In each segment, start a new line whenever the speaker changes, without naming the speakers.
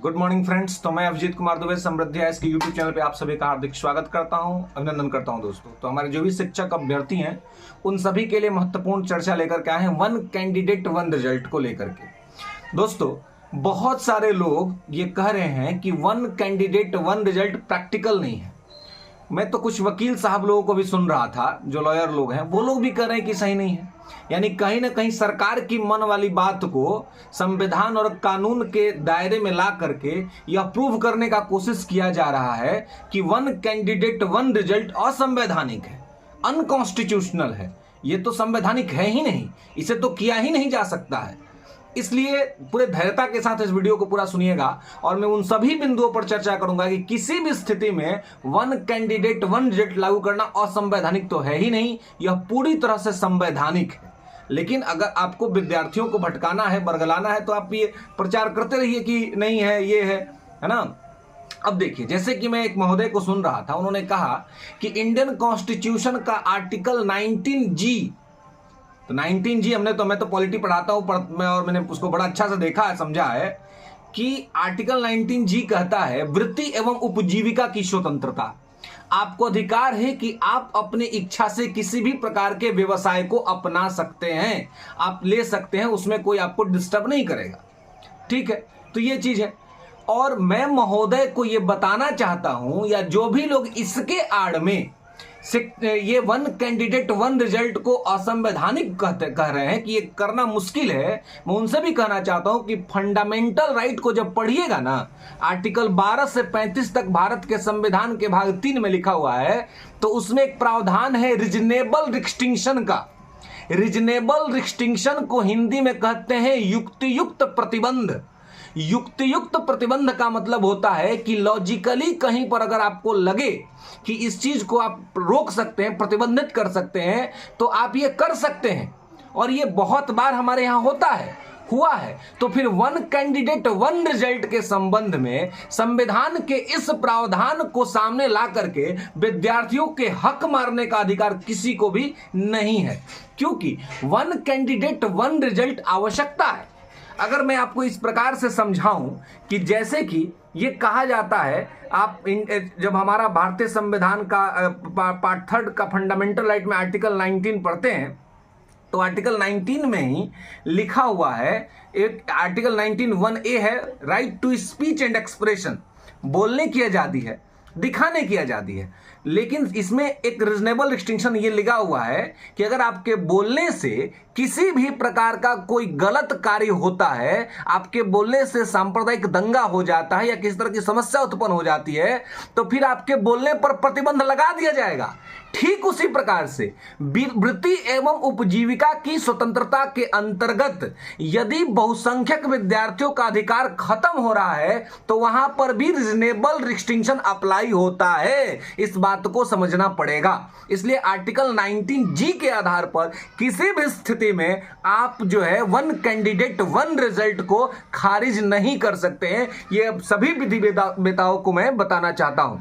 Good morning friends. तो मैं अभिजीत कुमार दुबे समृद्धि IAS के यूट्यूब चैनल पे आप सभी का हार्दिक स्वागत करता हूं, अभिनंदन करता हूं दोस्तों। तो हमारे जो भी शिक्षक अभ्यर्थी हैं उन सभी के लिए महत्वपूर्ण चर्चा लेकर के आए हैं वन कैंडिडेट वन रिजल्ट को लेकर के। दोस्तों, बहुत सारे लोग ये कह रहे हैं कि one candidate one result practical नहीं है। मैं तो कुछ वकील साहब लोगों को भी सुन रहा था, जो लॉयर लोग हैं, वो लोग भी कह रहे हैं कि सही नहीं है। यानी कहीं ना कहीं सरकार की मन वाली बात को संविधान और कानून के दायरे में ला करके यह प्रूव करने का कोशिश किया जा रहा है कि वन कैंडिडेट वन रिजल्ट असंवैधानिक है, अनकॉन्स्टिट्यूशनल है। ये तो संवैधानिक है ही नहीं, इसे तो किया ही नहीं जा सकता है। इसलिए पूरे धैर्यता के साथ इस वीडियो को पूरा सुनिएगा और मैं उन सभी बिंदुओं पर चर्चा करूंगा कि किसी भी स्थिति में वन कैंडिडेट वन रिजल्ट लागू करना असंवैधानिक तो है ही नहीं, यह पूरी तरह से संवैधानिक है। लेकिन अगर आपको विद्यार्थियों को भटकाना है, बरगलाना है, तो आप ये प्रचार करते रहिए कि नहीं है, ये है ना। अब देखिए, जैसे कि मैं एक महोदय को सुन रहा था, उन्होंने कहा कि इंडियन कॉन्स्टिट्यूशन का आर्टिकल 19G, तो 19G मैं तो पॉलिटी पढ़ाता हूं और मैंने उसको बड़ा अच्छा से देखा है, समझा है कि आर्टिकल 19G कहता है वृत्ति एवं उपजीविका की स्वतंत्रता। आपको अधिकार है कि आप अपनी इच्छा से किसी भी प्रकार के व्यवसाय को अपना सकते हैं, आप ले सकते हैं, उसमें कोई आपको डिस्टर्ब नहीं करेगा। ठीक है, तो ये चीज है। और मैं महोदय को ये बताना चाहता हूं, या जो भी लोग इसके आड़ में ये वन कैंडिडेट वन रिजल्ट को असंवैधानिक कह रहे हैं कि ये करना मुश्किल है, मैं उनसे भी कहना चाहता हूं कि फंडामेंटल राइट को जब पढ़िएगा ना, आर्टिकल 12 से 35 तक भारत के संविधान के भाग 3 में लिखा हुआ है, तो उसमें एक प्रावधान है रीजनेबल रिस्ट्रिक्शन का। रीजनेबल रिस्ट्रिक्शन को हिंदी में कहते हैं युक्तियुक्त प्रतिबंध। युक्तियुक्त प्रतिबंध का मतलब होता है कि लॉजिकली कहीं पर अगर आपको लगे कि इस चीज को आप रोक सकते हैं, प्रतिबंधित कर सकते हैं, तो आप ये कर सकते हैं। और ये बहुत बार हमारे यहां हुआ है। तो फिर वन कैंडिडेट वन रिजल्ट के संबंध में संविधान के इस प्रावधान को सामने ला करके विद्यार्थियों के हक मारने का अधिकार किसी को भी नहीं है, क्योंकि वन कैंडिडेट वन रिजल्ट आवश्यकता है। अगर मैं आपको इस प्रकार से समझाऊं कि जैसे कि ये कहा जाता है, आप जब हमारा भारतीय संविधान का पार्ट 3 का फंडामेंटल राइट में आर्टिकल 19 पढ़ते हैं, तो आर्टिकल 19 में ही लिखा हुआ है, एक आर्टिकल 19(1)(a) है, right to speech and expression, बोलने की आजादी है, दिखाने की आजादी है। लेकिन इसमें एक रीजनेबल रिस्ट्रिक्शन ये लिखा हुआ है कि अगर आपके बोलने से किसी भी प्रकार का कोई गलत कार्य होता है, आपके बोलने से सांप्रदायिक दंगा हो जाता है या किसी तरह की समस्या उत्पन्न हो जाती है, तो फिर आपके बोलने पर प्रतिबंध लगा दिया जाएगा। ठीक उसी प्रकार से वृत्ति एवं उपजीविका की स्वतंत्रता के अंतर्गत यदि बहुसंख्यक विद्यार्थियों का अधिकार खत्म हो रहा है, तो वहां पर भी रीजनेबल रिस्ट्रिक्शन अप्लाई होता है। इस बात को समझना पड़ेगा। इसलिए आर्टिकल 19G के आधार पर किसी भी स्थिति में आप जो है वन कैंडिडेट वन रिजल्ट को खारिज नहीं कर सकते हैं। ये सभी विधि वेताओं को मैं बताना चाहता हूं,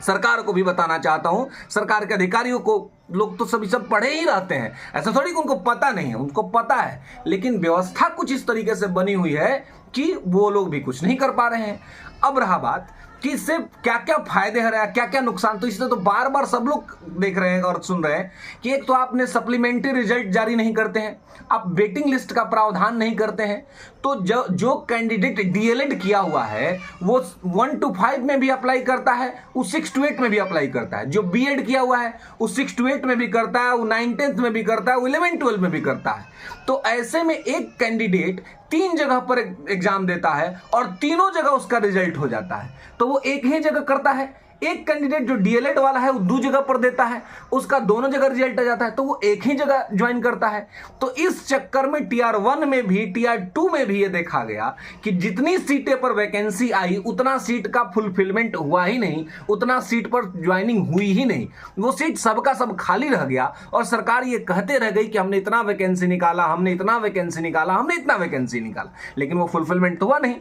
सरकार को भी बताना चाहता हूं। सरकार के अधिकारियों को, लोग तो सभी सब पढ़े ही रहते हैं, ऐसा थोड़ी कि उनको पता नहीं है, उनको पता है, लेकिन व्यवस्था कुछ इस तरीके से बनी हुई है कि वो लोग भी कुछ नहीं कर पा रहे हैं। अब रहा बात कि इससे क्या क्या फायदे हो रहे हैं, क्या क्या नुकसान, तो इससे तो बार बार सब लोग देख रहे हैं और सुन रहे हैं कि एक तो आपने सप्लीमेंट्री रिजल्ट जारी नहीं करते हैं, आप वेटिंग लिस्ट का प्रावधान नहीं करते हैं, तो जो कैंडिडेट डीएलएड किया हुआ है वो 1 to 5 में भी अप्लाई करता है, वो 6 to 8 में भी अप्लाई करता है। जो बीएड किया हुआ है वो 6 to 8 में भी करता है, वो 9-10th में भी करता है, वो 11-12 में भी करता है। तो ऐसे में एक कैंडिडेट 3 जगह पर एग्जाम देता है और तीनों जगह उसका रिजल्ट हो जाता है, तो वो एक ही जगह करता है। एक कैंडिडेट जो डीएलएड वाला है वो 2 जगह पर देता है, उसका दोनों जगह रिजल्ट आ जाता है, तो वो एक ही जगह ज्वाइन करता है। तो इस चक्कर में टीआर 1 में भी टीआर 2 में भी ये देखा गया कि जितनी सीटें पर वैकेंसी आई उतना सीट का फुलफिलमेंट हुआ ही नहीं, उतना सीट पर ज्वाइनिंग हुई ही नहीं, वो सीट सबका सब खाली रह गया। और सरकार ये कहते रह गई कि हमने इतना वैकेंसी निकाला, हमने इतना वैकेंसी निकाला, हमने इतना वैकेंसी निकाला, लेकिन वो फुलफिलमेंट हुआ नहीं।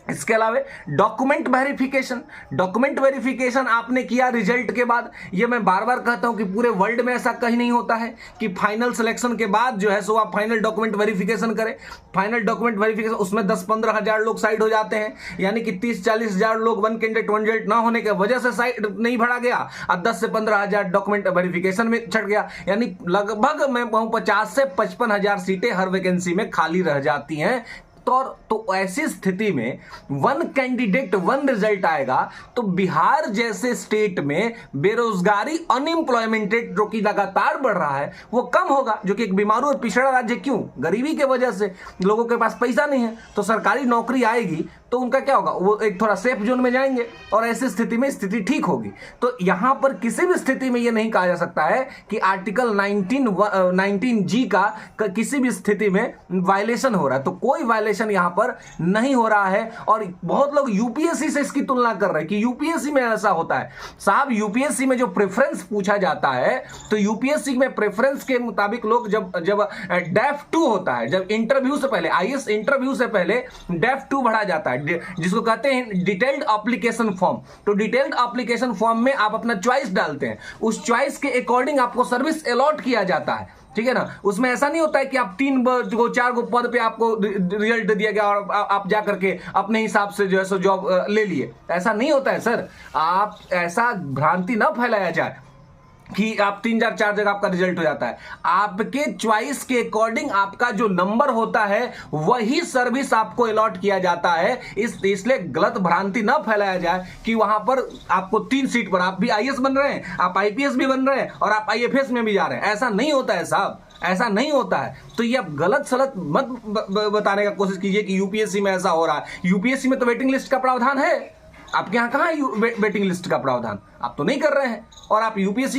इसके अलावा डॉक्यूमेंट वेरिफिकेशन आपने किया रिजल्ट के बाद। ये मैं बार बार कहता हूं कि पूरे वर्ल्ड में ऐसा कहीं नहीं होता है कि फाइनल सिलेक्शन के बाद जो है सो आप फाइनल डॉक्यूमेंट वेरिफिकेशन करें। फाइनल डॉक्यूमेंट वेरिफिकेशन उसमें 10-15 हजार लोग साइड हो जाते हैं, यानी कि 30-40 हजार लोग वन कैंडिडेट वन रिजल्ट ना होने की वजह से साइड नहीं भरा गया और 10 से 15 हजार डॉक्यूमेंट वेरिफिकेशन में छट गया, यानी लगभग मैं कहूं 50 से 55 हजार सीटें हर वैकेंसी में खाली रह जाती हैं। तो ऐसी स्थिति में वन कैंडिडेट वन रिजल्ट आएगा तो बिहार जैसे स्टेट में बेरोजगारी अनएम्प्लॉयमेंट रेट जो कि लगातार बढ़ रहा है वो कम होगा, जो कि एक बीमारू और पिछड़ा राज्य, क्यों? गरीबी के वजह से लोगों के पास पैसा नहीं है, तो सरकारी नौकरी आएगी तो उनका क्या होगा, वो एक थोड़ा सेफ जोन में जाएंगे और ऐसी स्थिति में स्थिति ठीक होगी। तो यहां पर किसी भी स्थिति में यह नहीं कहा जा सकता है कि आर्टिकल 19G का किसी भी स्थिति में वायलेशन हो रहा है, तो कोई वायलेशन यहां पर नहीं हो रहा है। और बहुत लोग यूपीएससी से इसकी तुलना कर रहे हैं कि यूपीएससी में ऐसा होता है। साहब, यूपीएससी में जो प्रेफरेंस पूछा जाता है तो यूपीएससी में प्रेफरेंस के मुताबिक लोग जब डेफ 2 होता है, जब इंटरव्यू से पहले, आईएएस इंटरव्यू से पहले डेफ 2 बढ़ा जाता है, जिसको कहते हैं डिटेल्ड एप्लीकेशन फॉर्म। तो डिटेल्ड एप्लीकेशन फॉर्म में आप अपना चॉइस डालते हैं, उस चॉइस के अकॉर्डिंग आपको सर्विस अलॉट किया जाता है, ठीक है ना। उसमें ऐसा नहीं होता है कि आप 3-4 पद पे आपको रिजल्ट दिया गया और आप जा करके अपने हिसाब से जो है सो जॉब ले लिए, ऐसा नहीं होता है सर। आप ऐसा भ्रांति ना फैलाया जाए कि आप 3-4 जगह आपका रिजल्ट हो जाता है। आपके चॉइस के अकॉर्डिंग आपका जो नंबर होता है वही सर्विस आपको अलॉट किया जाता है। इसलिए गलत भ्रांति ना फैलाया जाए कि वहां पर आपको 3 सीट पर आप भी आईएएस बन रहे हैं, आप आईपीएस भी बन रहे हैं और आप आईएफएस में भी जा रहे हैं। ऐसा नहीं होता है साहब, ऐसा नहीं होता है। तो ये आप गलत सलत मत बताने का कोशिश कीजिए कि यूपीएससी में ऐसा हो रहा है। यूपीएससी में तो वेटिंग लिस्ट का प्रावधान है, आपके यहां कहां है वेटिंग लिस्ट का प्रावधान? आप तो नहीं कर रहे हैं और आप यूपीएससी